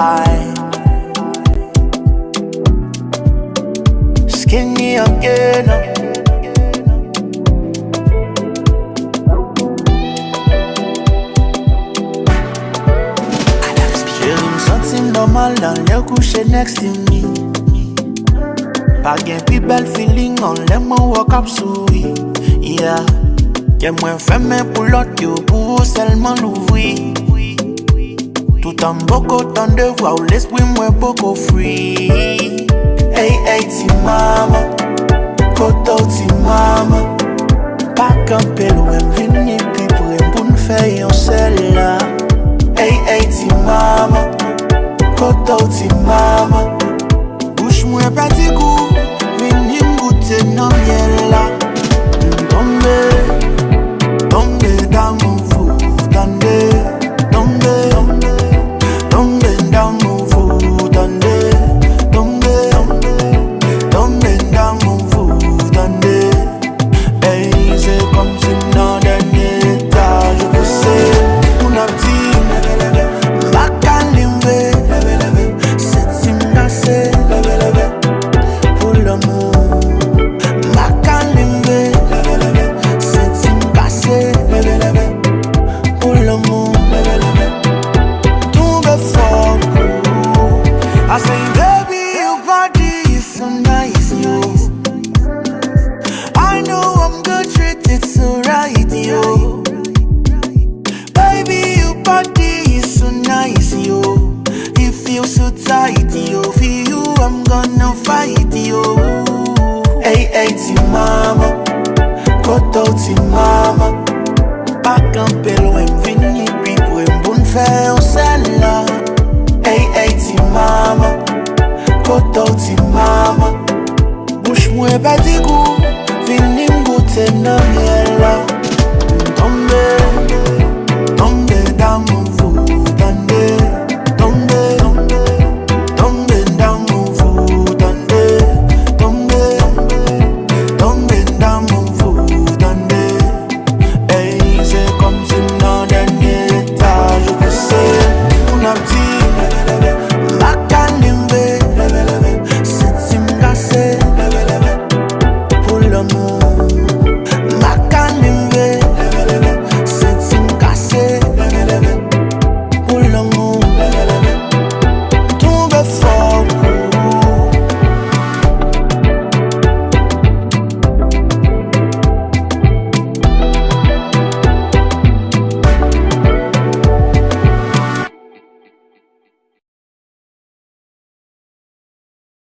I skinny again. J'ai une senti normal dans le coucher next to me. Pas gain plus belle feeling on l'aime walk up sous. Yeah. Y'a moins fait main pour l'autre que pour seulement l'ouvrir. Tout en beaucoup temps de voir l'esprit moins beaucoup free. Hey hey ti mama, koto ti mama. Pas camper loin venir puis pour nous faire un seul là. Hey hey ti mama, koto ti mama.